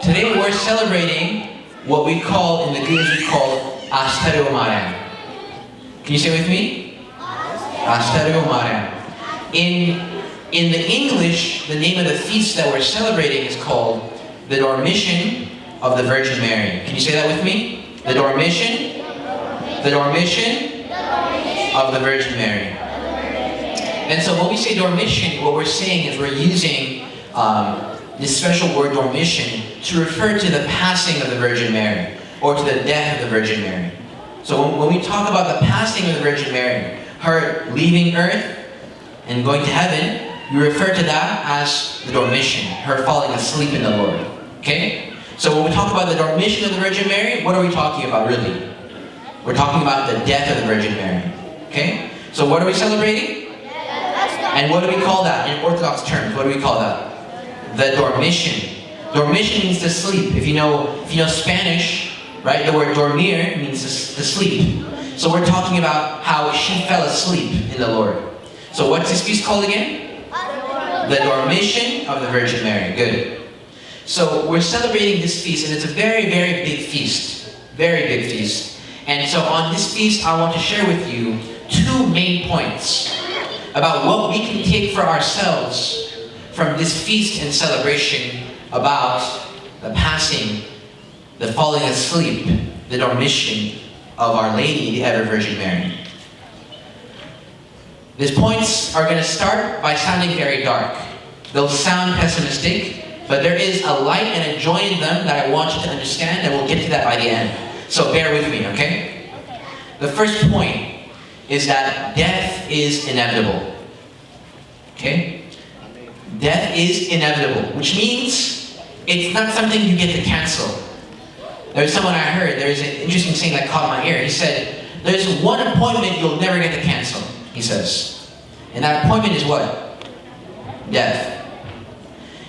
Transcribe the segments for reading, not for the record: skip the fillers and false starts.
Today we're celebrating what we call, in the Greek, we call Ashtario Mariam. Can you say with me? Ashtario Mariam. In the English, the name of the feast that we're celebrating is called the Dormition of the Virgin Mary. Can you say that with me? The Dormition? The Dormition of the Virgin Mary. And so when we say Dormition, what we're saying is we're using this special word Dormition to refer to the passing of the Virgin Mary, or to the death of the Virgin Mary. So when we talk about the passing of the Virgin Mary, her leaving earth and going to heaven, we refer to that as the Dormition, her falling asleep in the Lord. Okay? So when we talk about the Dormition of the Virgin Mary, what are we talking about really? We're talking about the death of the Virgin Mary. Okay? So what are we celebrating? And what do we call that in Orthodox terms? What do we call that? The Dormition. Dormition means to sleep. If you know Spanish, right? The word dormir means to sleep. So we're talking about how she fell asleep in the Lord. So what's this feast called again? The Dormition of the Virgin Mary. Good. So we're celebrating this feast, and it's a very, very big feast. Very big feast. And so on this feast, I want to share with you two main points about what we can take for ourselves from this feast and celebration about the passing, the falling asleep, the Dormition of Our Lady, the Ever Virgin Mary. These points are going to start by sounding very dark. They'll sound pessimistic, but there is a light and a joy in them that I want you to understand, and we'll get to that by the end. So bear with me, okay? The first point is that death is inevitable. Okay? Death is inevitable, which means it's not something you get to cancel. There's someone I heard, there's an interesting saying that caught my ear. He said, there's one appointment you'll never get to cancel, he says. And that appointment is what? Death.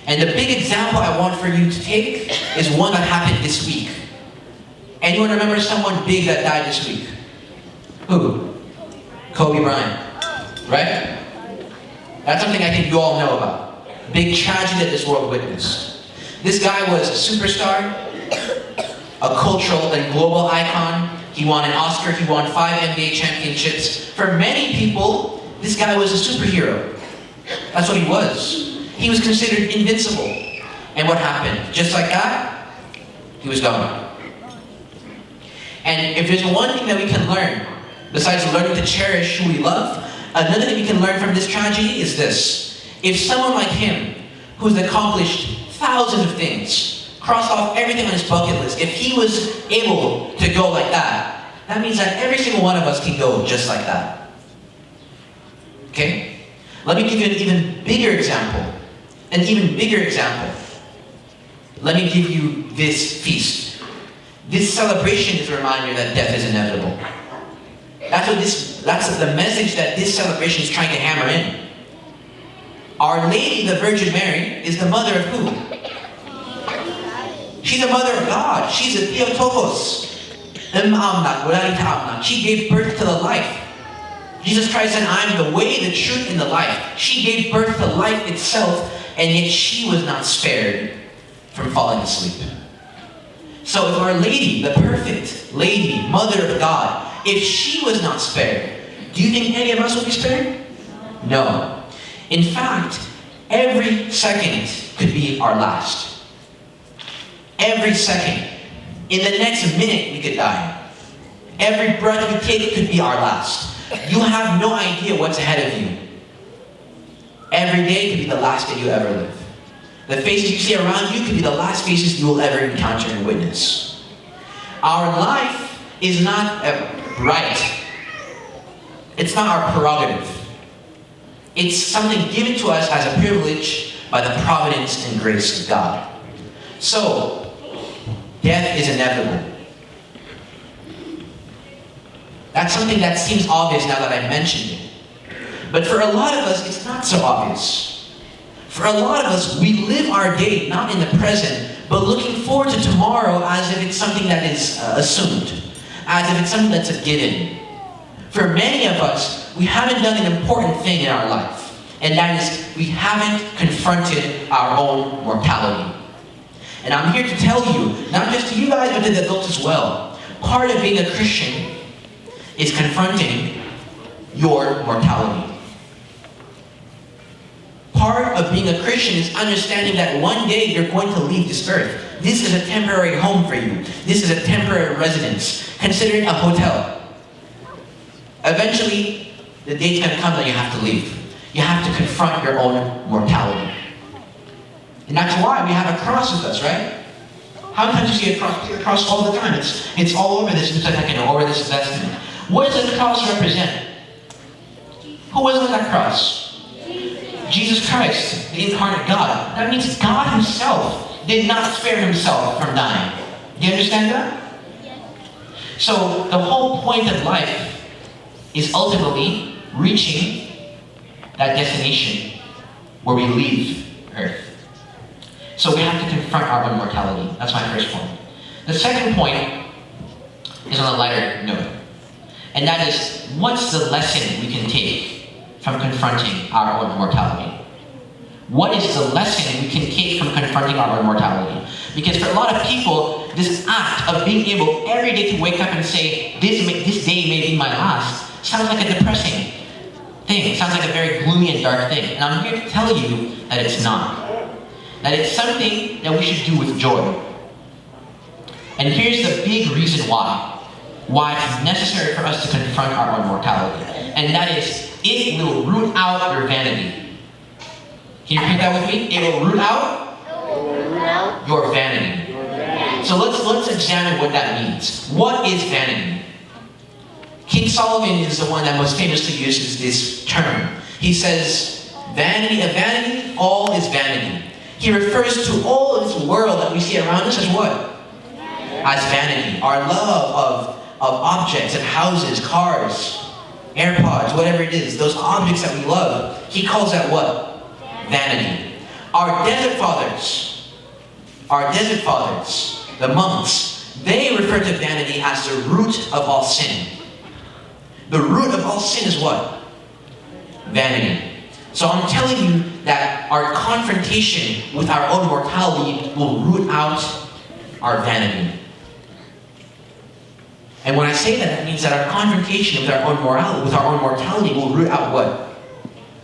And the big example I want for you to take is one that happened this week. Anyone remember someone big that died this week? Who? Kobe Bryant. Right? That's something I think you all know about. Big tragedy that this world witnessed. This guy was a superstar, a cultural and global icon. He won an Oscar, he won 5 NBA championships. For many people, this guy was a superhero. That's what he was. He was considered invincible. And what happened? Just like that, he was gone. And if there's one thing that we can learn, besides learning to cherish who we love, another thing we can learn from this tragedy is this. If someone like him, who's accomplished thousands of things, crossed off everything on his bucket list, if he was able to go like that, that means that every single one of us can go just like that. Okay? Let me give you an even bigger example. An even bigger example. Let me give you this feast. This celebration is a reminder that death is inevitable. That's the message that this celebration is trying to hammer in. Our Lady, the Virgin Mary, is the mother of who? She's the mother of God. She's a Theotokos. She gave birth to the life. Jesus Christ said, I am the way, the truth, and the life. She gave birth to life itself, and yet she was not spared from falling asleep. So if Our Lady, the perfect Lady, Mother of God, if she was not spared, do you think any of us will be spared? No. In fact, every second could be our last. Every second. In the next minute, we could die. Every breath we take could be our last. You have no idea what's ahead of you. Every day could be the last day you ever live. The faces you see around you could be the last faces you will ever encounter and witness. Our life is not a right. It's not our prerogative. It's something given to us as a privilege by the providence and grace of God. So, death is inevitable. That's something that seems obvious now that I've mentioned it. But for a lot of us, it's not so obvious. For a lot of us, we live our day not in the present, but looking forward to tomorrow as if it's something that is assumed, as if it's something that's a given. For many of us, we haven't done an important thing in our life, and that is we haven't confronted our own mortality. And I'm here to tell you, not just to you guys, but to the adults as well. Part of being a Christian is confronting your mortality. Part of being a Christian is understanding that one day you're going to leave this earth. This is a temporary home for you. This is a temporary residence. Consider it a hotel. Eventually, the day's going to come that you have to leave. You have to confront your own mortality. And that's why we have a cross with us, right? How many times do you see a cross? A cross all the time. It's all over this over this vestment. What does the cross represent? Who was on that cross? Jesus Christ, the incarnate God. That means God himself did not spare himself from dying. Do you understand that? So the whole point of life is ultimately reaching that destination where we leave earth. So we have to confront our own mortality. That's my first point. The second point is on a lighter note. And that is, what's the lesson we can take from confronting our own mortality? What is the lesson we can take from confronting our own mortality? Because for a lot of people, this act of being able every day to wake up and say, this day may be my last, sounds like a depressing thing. It sounds like a very gloomy and dark thing. And I'm here to tell you that it's not. That it's something that we should do with joy. And here's the big reason why it's necessary for us to confront our own mortality. And that is, it will root out your vanity. Can you repeat that with me? It will root out your vanity. So let's examine what that means. What is vanity? King Solomon is the one that most famously uses this term. He says, vanity of vanity, all is vanity. He refers to all of this world that we see around us as what? As vanity. Our love of objects and houses, cars, AirPods, whatever it is, those objects that we love, he calls that what? Vanity. Our desert fathers, the monks, they refer to vanity as the root of all sin. The root of all sin is what? Vanity. So I'm telling you that our confrontation with our own mortality will root out our vanity. And when I say that, that means that our confrontation with our own mortality will root out what?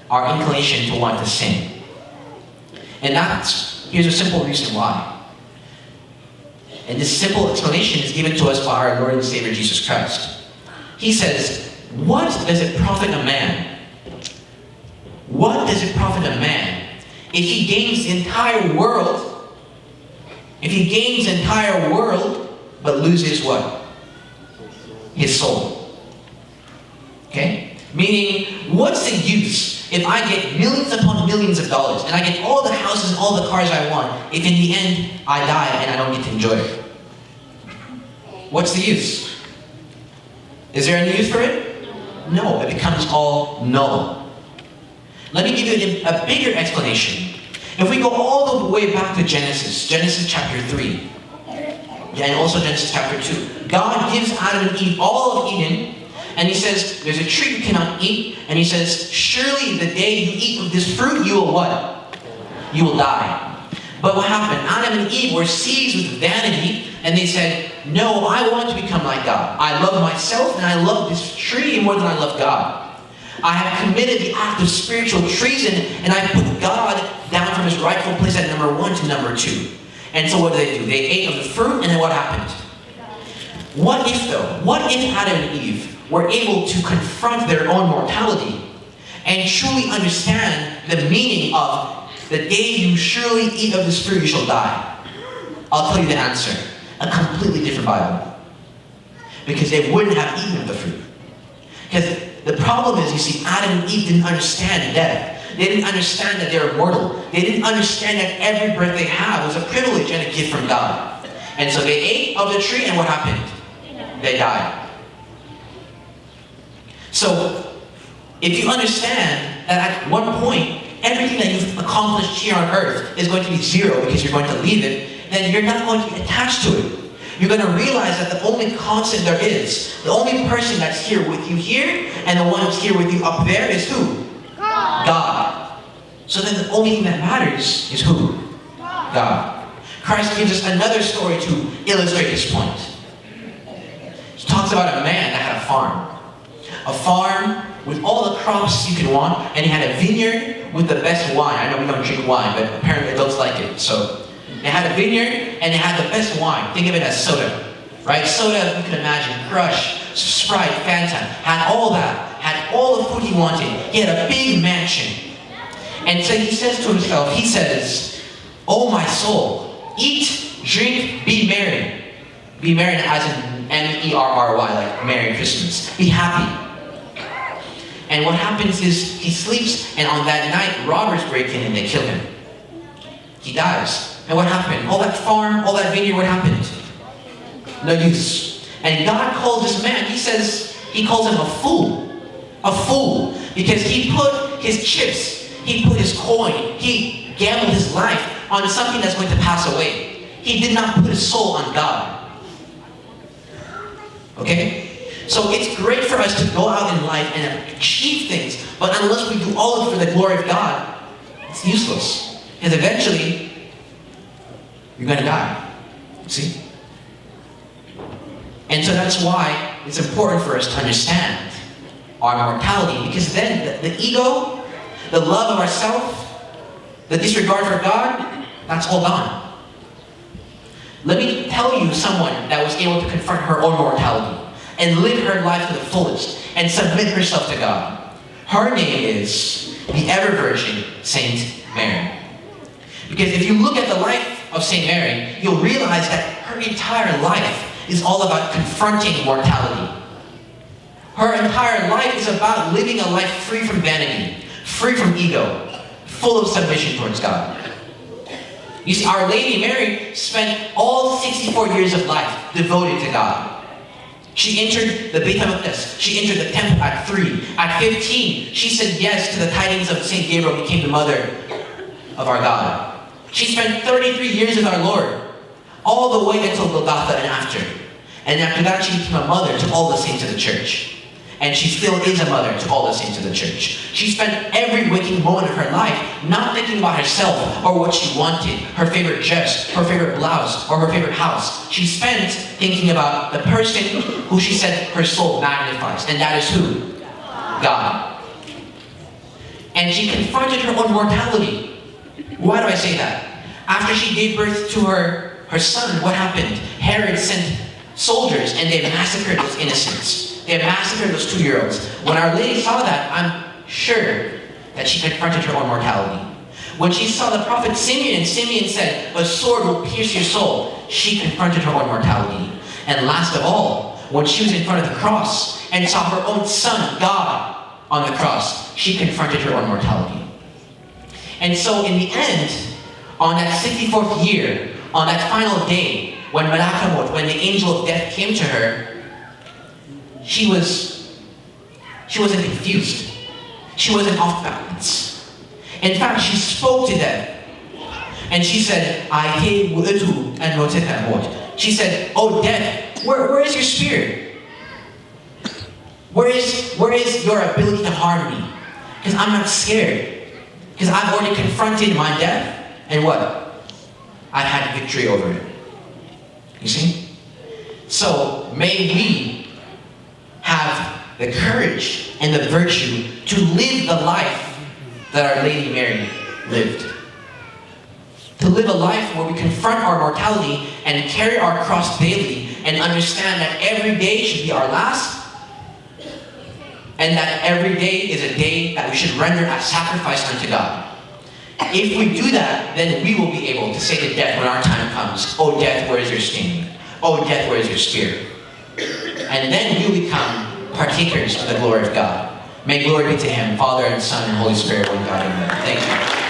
Our inclination to want to sin. And here's a simple reason why. And this simple explanation is given to us by our Lord and Savior Jesus Christ. He says, what does it profit a man? What does it profit a man if he gains the entire world? If he gains the entire world, but loses what? His soul. Okay? Meaning, what's the use if I get millions upon millions of dollars and I get all the houses and all the cars I want, if in the end I die and I don't get to enjoy it? What's the use? Is there any use for it? No, it becomes all null. Let me give you a bigger explanation. If we go all the way back to Genesis chapter 3, and also Genesis chapter 2, God gives Adam and Eve all of Eden, and he says, there's a tree you cannot eat, and he says, surely the day you eat of this fruit, you will what? You will die. But what happened? Adam and Eve were seized with vanity, and they said, no, I want to become like God. I love myself, and I love this tree more than I love God. I have committed the act of spiritual treason, and I put God down from his rightful place at number 1 to number 2. And so what did? They ate of the fruit, and then what happened? What if though? What if Adam and Eve were able to confront their own mortality and truly understand the meaning of the day you surely eat of this fruit, you shall die? I'll tell you the answer. A completely different Bible. Because they wouldn't have eaten of the fruit. Because the problem is, you see, Adam and Eve didn't understand death. They didn't understand that they were mortal. They didn't understand that every breath they have was a privilege and a gift from God. And so they ate of the tree, and what happened? They died. So, if you understand that at one point, everything that you've accomplished here on earth is going to be zero because you're going to leave it, then you're not going to be attached to it. You're going to realize that the only constant there is, the only person that's here with you here, and the one who's here with you up there is who? God. So then the only thing that matters is who? God. Christ gives us another story to illustrate his point. He talks about a man that had a farm. A farm with all the crops you could want, and he had a vineyard with the best wine. I know we don't drink wine, but apparently adults like it. So they had a vineyard, and they had the best wine. Think of it as soda, right? Soda, you can imagine, Crush, Sprite, Fanta, had all that, had all the food he wanted. He had a big mansion. And so he says to himself, he says, "Oh my soul, eat, drink, be merry." Be merry as in M-E-R-R-Y, like Merry Christmas. Be happy. And what happens is he sleeps, and on that night, robbers break in and they kill him. He dies. And what happened? All that farm, all that vineyard, what happened? No use. And God calls this man, he calls him a fool. A fool. Because he put his chips, he put his coin, he gambled his life on something that's going to pass away. He did not put his soul on God. Okay? So it's great for us to go out in life and achieve things, but unless we do all of it for the glory of God, it's useless. Because eventually, you're going to die. See? And so that's why it's important for us to understand our mortality, because then the ego, the love of ourself, the disregard for God, that's all gone. Let me tell you someone that was able to confront her own mortality and live her life to the fullest and submit herself to God. Her name is the ever-virgin Saint Mary. Because if you look at the life of Saint Mary, you'll realize that her entire life is all about confronting mortality. Her entire life is about living a life free from vanity, free from ego, full of submission towards God. You see, Our Lady Mary spent all 64 years of life devoted to God. She entered the Beit HaMikdash. She entered the temple at 3. At 15, she said yes to the tidings of St. Gabriel, became the mother of our God. She spent 33 years with our Lord, all the way until Golgotha and after. And after that, she became a mother to all the saints of the church. And she still is a mother to all the saints of the church. She spent every waking moment of her life not thinking about herself or what she wanted, her favorite dress, her favorite blouse, or her favorite house. She spent thinking about the person who she said her soul magnifies. And that is who? God. And she confronted her own mortality. Why do I say that? After she gave birth to her son, what happened? Herod sent soldiers and they massacred those innocents. They massacred those 2-year-olds. When Our Lady saw that, I'm sure that she confronted her own mortality. When she saw the prophet Simeon, and Simeon said, "A sword will pierce your soul," she confronted her own mortality. And last of all, when she was in front of the cross and saw her own son, God, on the cross, she confronted her own mortality. And so in the end, on that 64th year, on that final day, when Melaku, when the angel of death came to her, she wasn't confused. She wasn't off balance. In fact, she spoke to death. And she said, she said, "Oh death, where is your spirit? Where is your ability to harm me? Because I'm not scared. Because I've already confronted my death, and what? I've had victory over it." You see? So may we have the courage and the virtue to live the life that Our Lady Mary lived. To live a life where we confront our mortality and carry our cross daily and understand that every day should be our last, and that every day is a day that we should render as sacrifice unto God. If we do that, then we will be able to say to death when our time comes, "Oh death, where is your sting? Oh death, where is your spirit?" And then you become partakers of the glory of God. May glory be to Him, Father and Son and Holy Spirit, one God. Amen. Thank you.